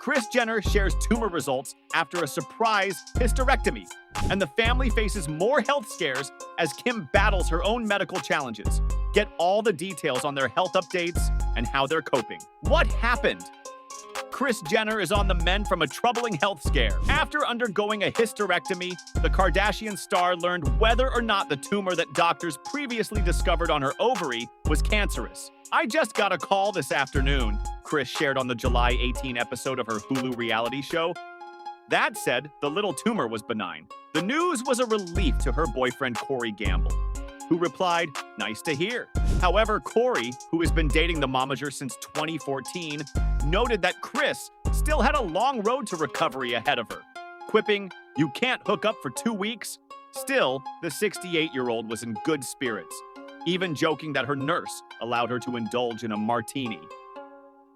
Kris Jenner shares tumor results after a surprise hysterectomy, and the family faces more health scares as Kim battles her own medical challenges. Get all the details on their health updates and how they're coping. What happened? Kris Jenner is on the mend from a troubling health scare. After undergoing a hysterectomy, the Kardashian star learned whether or not the tumor that doctors previously discovered on her ovary was cancerous. "I just got a call this afternoon," Kris shared on the July 18 episode of her Hulu reality show. That said, the little tumor was benign. The news was a relief to her boyfriend Corey Gamble, who replied, "Nice to hear." However, Corey, who has been dating the momager since 2014, noted that Kris still had a long road to recovery ahead of her, quipping, "You can't hook up for 2 weeks." Still, the 68-year-old was in good spirits, even joking that her nurse allowed her to indulge in a martini.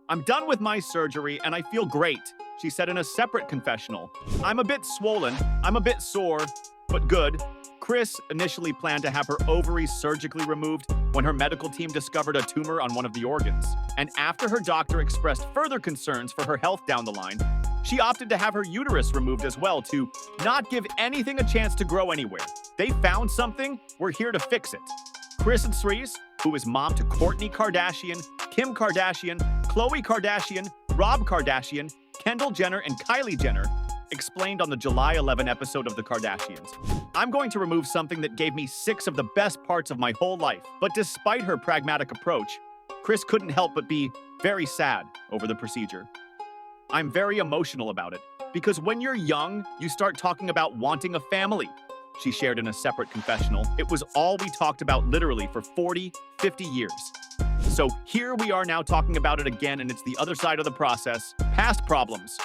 "I'm done with my surgery and I feel great," she said in a separate confessional. "I'm a bit swollen, I'm a bit sore, but good." Kris initially planned to have her ovaries surgically removed when her medical team discovered a tumor on one of the organs. And after her doctor expressed further concerns for her health down the line, she opted to have her uterus removed as well to not give anything a chance to grow anywhere. "They found something, we're here to fix it." Kris and Therese, who is mom to Kourtney Kardashian, Kim Kardashian, Khloe Kardashian, Rob Kardashian, Kendall Jenner, and Kylie Jenner, explained on the July 11 episode of The Kardashians. "I'm going to remove something that gave me 6 of the best parts of my whole life." But despite her pragmatic approach, Kris couldn't help but be very sad over the procedure. "I'm very emotional about it, because when you're young, you start talking about wanting a family," she shared in a separate confessional. "It was all we talked about literally for 40, 50 years. So here we are now talking about it again, and it's the other side of the process. Past problems."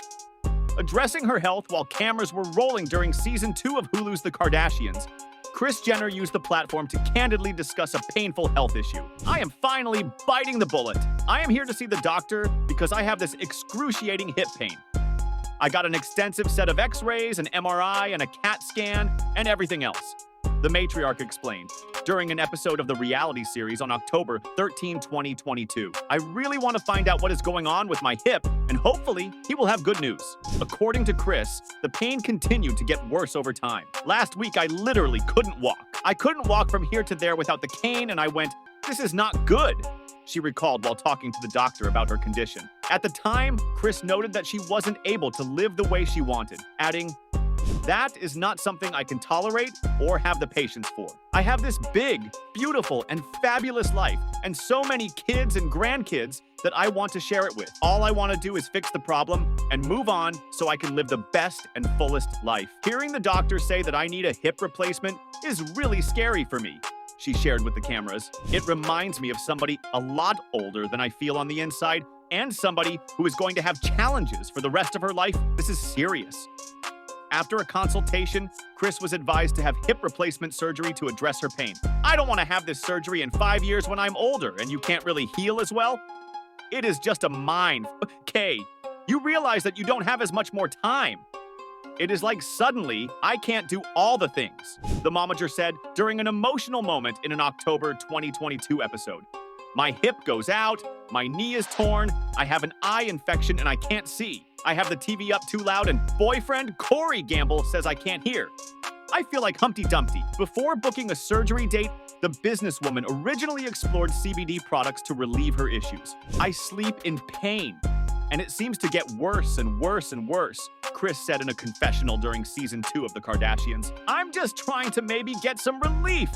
Addressing her health while cameras were rolling during season 2 of Hulu's The Kardashians, Kris Jenner used the platform to candidly discuss a painful health issue. "I am finally biting the bullet. I am here to see the doctor because I have this excruciating hip pain. I got an extensive set of x-rays, an MRI, and a CAT scan, and everything else," the matriarch explained during an episode of the reality series on October 13, 2022. "I really want to find out what is going on with my hip, and hopefully he will have good news." According to Kris, the pain continued to get worse over time. "Last week, I literally couldn't walk. I couldn't walk from here to there without the cane, and I went, 'This is not good,'" she recalled while talking to the doctor about her condition. At the time, Kris noted that she wasn't able to live the way she wanted, adding, "That is not something I can tolerate or have the patience for. I have this big, beautiful, and fabulous life, and so many kids and grandkids that I want to share it with. All I want to do is fix the problem and move on so I can live the best and fullest life. Hearing the doctor say that I need a hip replacement is really scary for me," she shared with the cameras. "It reminds me of somebody a lot older than I feel on the inside, and somebody who is going to have challenges for the rest of her life. This is serious." After a consultation, Kris was advised to have hip replacement surgery to address her pain. "I don't want to have this surgery in 5 years when I'm older and you can't really heal as well. It is just a mind. Kay, you realize that you don't have as much more time. It is like suddenly I can't do all the things," the momager said during an emotional moment in an October 2022 episode. "My hip goes out, my knee is torn, I have an eye infection and I can't see. I have the TV up too loud and boyfriend Corey Gamble says I can't hear. I feel like Humpty Dumpty." Before booking a surgery date, the businesswoman originally explored CBD products to relieve her issues. "I sleep in pain, and it seems to get worse and worse and worse," Kris said in a confessional during season 2 of The Kardashians. "I'm just trying to maybe get some relief."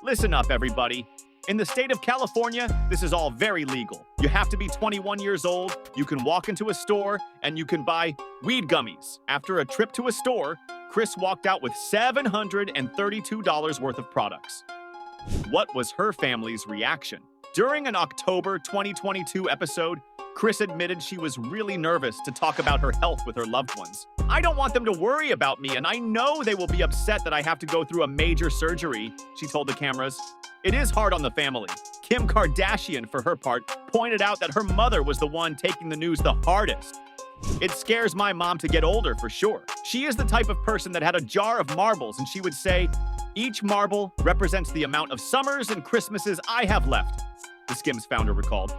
Listen up, everybody. In the state of California, this is all very legal. You have to be 21 years old, you can walk into a store, and you can buy weed gummies. After a trip to a store, Kris walked out with $732 worth of products. What was her family's reaction? During an October 2022 episode, Kris admitted she was really nervous to talk about her health with her loved ones. "I don't want them to worry about me, and I know they will be upset that I have to go through a major surgery," she told the cameras. It is hard on the family. Kim Kardashian, for her part, pointed out that her mother was the one taking the news the hardest. "It scares my mom to get older, for sure. She is the type of person that had a jar of marbles, and she would say, 'Each marble represents the amount of summers and Christmases I have left,'" the Skims founder recalled.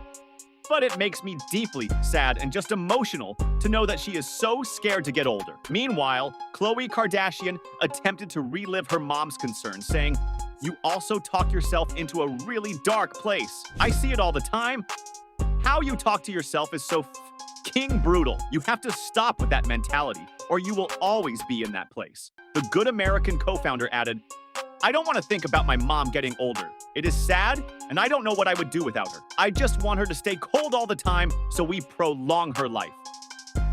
But it makes me deeply sad and just emotional to know that she is so scared to get older. Meanwhile, Khloe Kardashian attempted to relive her mom's concerns, saying, "You also talk yourself into a really dark place. I see it all the time. How you talk to yourself is so king brutal. You have to stop with that mentality, or you will always be in that place." The Good American co-founder added, "I don't want to think about my mom getting older. It is sad, and I don't know what I would do without her. I just want her to stay cold all the time so we prolong her life.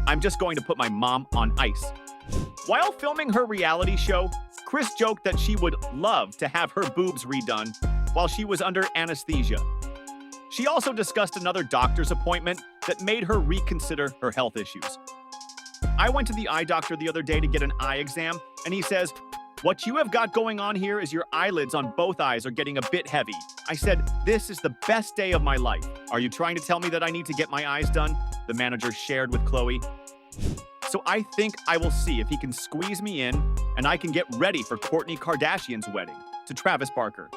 I'm just going to put my mom on ice." While filming her reality show, Kris joked that she would love to have her boobs redone while she was under anesthesia. She also discussed another doctor's appointment that made her reconsider her health issues. "I went to the eye doctor the other day to get an eye exam, and he says, 'What you have got going on here is your eyelids on both eyes are getting a bit heavy.' I said, 'This is the best day of my life.' Are you trying to tell me that I need to get my eyes done?" the manager shared with Khloe. "So I think I will see if he can squeeze me in and I can get ready for Kourtney Kardashian's wedding to Travis Barker.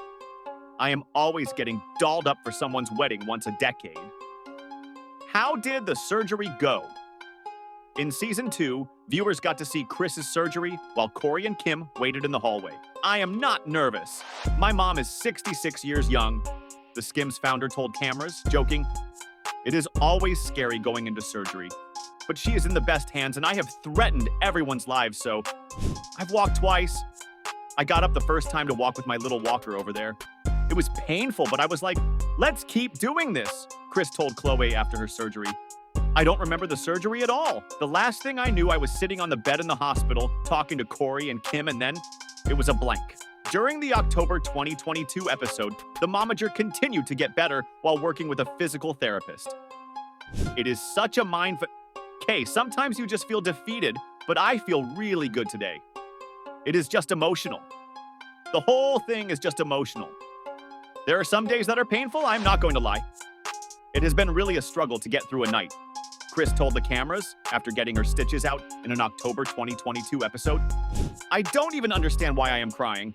I am always getting dolled up for someone's wedding once a decade." How did the surgery go? In Season 2, viewers got to see Kris's surgery while Corey and Kim waited in the hallway. "I am not nervous. My mom is 66 years young," the Skims founder told cameras, joking. "It is always scary going into surgery, but she is in the best hands and I have threatened everyone's lives, so I've walked twice. I got up the first time to walk with my little walker over there. It was painful, but I was like, let's keep doing this," Kris told Khloe after her surgery. "I don't remember the surgery at all. The last thing I knew, I was sitting on the bed in the hospital talking to Corey and Kim, and then it was a blank." During the October 2022 episode, the momager continued to get better while working with a physical therapist. "It is such a Okay, sometimes you just feel defeated, but I feel really good today. It is just emotional. The whole thing is just emotional. There are some days that are painful, I'm not going to lie. It has been really a struggle to get through a night," Kris told the cameras after getting her stitches out in an October 2022 episode. "I don't even understand why I am crying.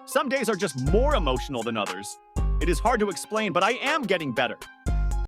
Some days are just more emotional than others. It is hard to explain, but I am getting better.